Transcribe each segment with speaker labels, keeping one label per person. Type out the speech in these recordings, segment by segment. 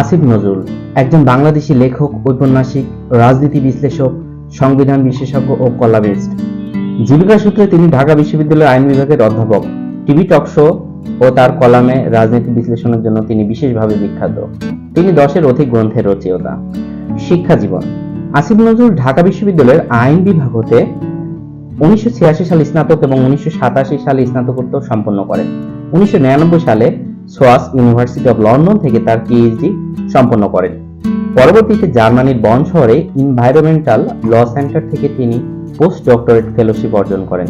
Speaker 1: আসিফ নজরুল একজন বাংলাদেশী লেখক, ঔপন্যাসিক, রাজনীতি বিশ্লেষক, সংবিধান বিশেষজ্ঞ ও কলামিস্ট। জীবিকা সূত্রে তিনি ঢাকা বিশ্ববিদ্যালয়ের আইন বিভাগের অধ্যাপক। টিভি টক শো ও তার কলামে রাজনীতি বিশ্লেষণের জন্য তিনি বিশেষভাবে বিখ্যাত। তিনি 10-এর অধিক গ্রন্থের রচয়িতা। শিক্ষা জীবন: আসিফ নজরুল ঢাকা বিশ্ববিদ্যালয়ের আইন বিভাগ হতে 1986 সালে স্নাতক এবং 1987 সালে স্নাতকোত্তর সম্পন্ন করেন। 1999 সালে সোয়াস ইউনিভার্সিটি অব লন্ডন থেকে তার পিএইচডি সম্পন্ন করেন। পরবর্তীতে জার্মানির বন শহরে এনভায়রনমেন্টাল ল সেন্টার থেকে তিনি পোস্ট ডক্টরেট ফেলোশিপ অর্জন করেন।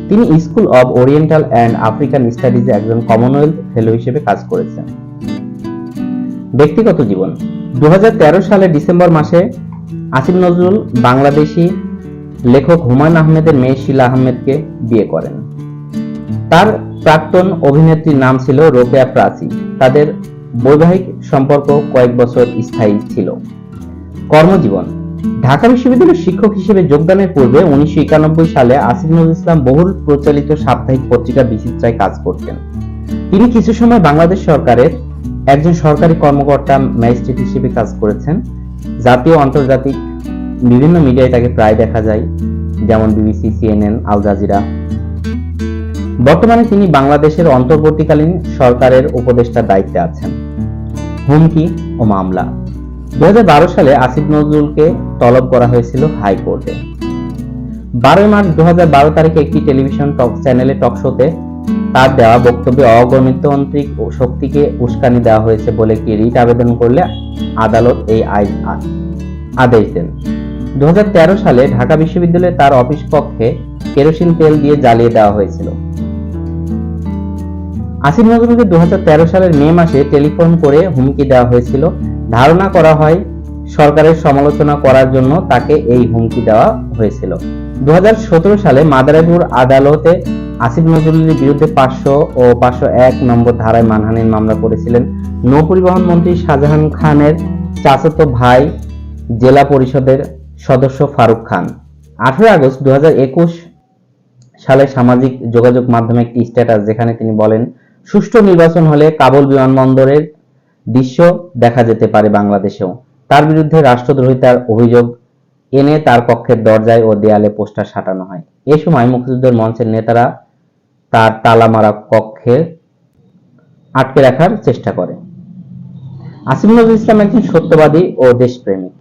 Speaker 1: তিনি school of oriental and African স্টাডিজে একজন কমনওয়েলথ ফেলো হিসেবে কাজ করেছেন। ব্যক্তিগত জীবন: 2013 সালের ডিসেম্বর মাসে আসিফ নজরুল বাংলাদেশী লেখক হুমায়ুন আহমেদের মেয়ে শিলা আহমেদকে বিয়ে করেন। তার প্রাক্তন অভিনেত্রীর নাম ছিল রোকেয়া প্রাচী। তাদের বৈবাহিক সম্পর্ক কয়েক বছর স্থায়ী ছিল। কর্মজীবন: ঢাকা বিশ্ববিদ্যালয়ের শিক্ষক হিসেবে যোগদানের পূর্বে 1991 সালে আসিফ নজরুল ইসলাম বহুল প্রচলিত সাপ্তাহিক পত্রিকা বিচিত্রায় কাজ করতেন। তিনি কিছু সময় বাংলাদেশ সরকারের একজন সরকারি কর্মকর্তা, ম্যাজিস্ট্রেট হিসেবে কাজ করেছেন। জাতীয় আন্তর্জাতিক বিভিন্ন মিডিয়ায় তাকে প্রায় দেখা যায়, যেমন বিবিসি, সিএনএন, আল জাজিরা। বর্তমানে তিনি বাংলাদেশের অন্তর্বর্তীকালীন সরকারের উপদেষ্টার দায়িত্বে আছেন। হুমকি ও মামলা: 2012 সালে আসিফ নজরুলকে তলব করা হয়েছিল হাইকোর্টে। 12 মার্চ 2012 তারিখে একটি টেলিভিশন চ্যানেলে টক শোতে তার দেওয়া বক্তব্যে অগণতান্ত্রিক শক্তিকে উস্কানি দেওয়া হয়েছে বলে একটি রিট আবেদন করলে আদালত এই আদেশ দেন। 2013 সালে ঢাকা বিশ্ববিদ্যালয়ে তার অফিস কক্ষে কেরোসিন তেল দিয়ে জ্বালিয়ে দেওয়া হয়েছিল। আসিফ নজরুলকে 2013 সালের মে মাসে টেলিফোন করে হুমকি দেওয়া হয়েছিল। ধারণা করা হয় সরকারের সমালোচনা করার জন্য তাকে এই হুমকি দেওয়া হয়েছিল। 2017 সালে মাদারীপুর আদালতে আসিফ নজরুলের বিরুদ্ধে 500 ও 501 নম্বর ধারায় মানহানির মামলা করেছিলেন নৌপরিবহন মন্ত্রী শাহজাহান খানের চাচাতো ভাই, জেলা পরিষদের সদস্য ফারুক খান। 18 আগস্ট 2021 সালে সামাজিক যোগাযোগ মাধ্যমে একটি স্ট্যাটাস, যেখানে তিনি বলেন, সুষ্ঠু নির্বাচন হলে কাবুল বিমানবন্দরের দৃশ্য দেখা যেতে পারে বাংলাদেশেও। তার বিরুদ্ধে রাষ্ট্রদ্রোহিতার অভিযোগ এনে তার কক্ষের দরজায় ও দেয়ালে পোস্টার সাঁটানো হয়। এ সময় মুক্তিযুদ্ধের মঞ্চের নেতারা তার তালা মারা কক্ষে আটকে রাখার চেষ্টা করে। আসিফ নজরুল ইসলাম একজন সত্যবাদী ও দেশপ্রেমিক।